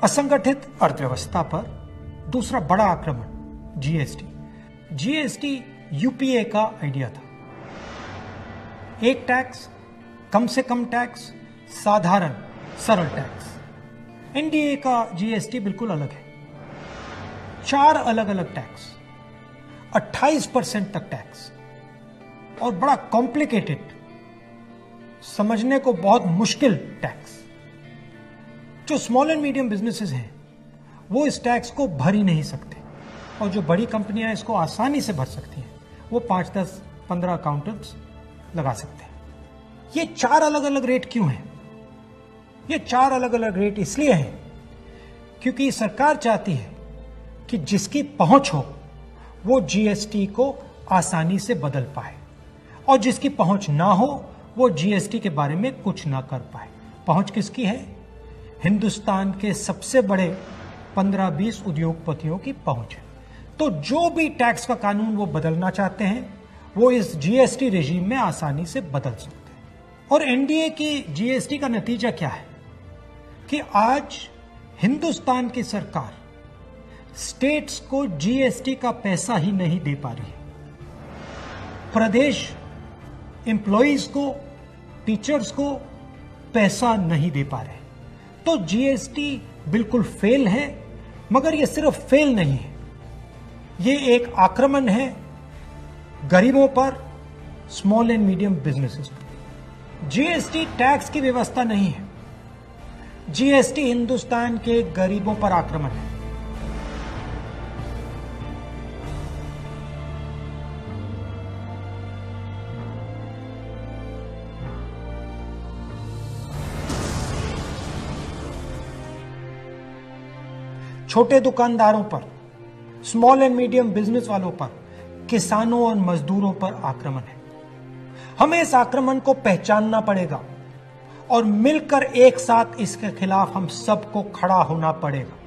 असंगठित अर्थव्यवस्था पर दूसरा बड़ा आक्रमण जीएसटी। जीएसटी यूपीए का आइडिया था। एक टैक्स, कम से कम टैक्स, साधारण सरल टैक्स। एनडीए का जीएसटी बिल्कुल अलग है। 4 अलग अलग टैक्स, 28% तक टैक्स और बड़ा कॉम्प्लिकेटेड, समझने को बहुत मुश्किल टैक्स। जो स्मॉल एंड मीडियम बिजनेसेस हैं वो इस टैक्स को भर ही नहीं सकते और जो बड़ी कंपनियां इसको आसानी से भर सकती हैं वो 5, 10, 15 अकाउंटेंट्स लगा सकते हैं। ये 4 अलग अलग रेट क्यों हैं? ये 4 अलग अलग रेट इसलिए हैं क्योंकि सरकार चाहती है कि जिसकी पहुंच हो वो जीएसटी को आसानी से बदल पाए और जिसकी पहुंच ना हो वो जीएसटी के बारे में कुछ ना कर पाए। पहुंच किसकी है? हिंदुस्तान के सबसे बड़े 15-20 उद्योगपतियों की पहुंच है। तो जो भी टैक्स का कानून वो बदलना चाहते हैं वो इस जीएसटी रेजिम में आसानी से बदल सकते हैं। और एनडीए की जीएसटी का नतीजा क्या है कि आज हिंदुस्तान की सरकार स्टेट्स को जीएसटी का पैसा ही नहीं दे पा रही है। प्रदेश एम्प्लॉइज को, टीचर्स को पैसा नहीं दे पा रहे। तो जीएसटी बिल्कुल फेल है, मगर यह सिर्फ फेल नहीं है, यह एक आक्रमण है गरीबों पर, स्मॉल एंड मीडियम बिजनेसेस पर। जीएसटी टैक्स की व्यवस्था नहीं है, जीएसटी हिंदुस्तान के गरीबों पर आक्रमण है। छोटे दुकानदारों पर, स्मॉल एंड मीडियम बिजनेस वालों पर, किसानों और मजदूरों पर आक्रमण है। हमें इस आक्रमण को पहचानना पड़ेगा और मिलकर एक साथ इसके खिलाफ हम सबको खड़ा होना पड़ेगा।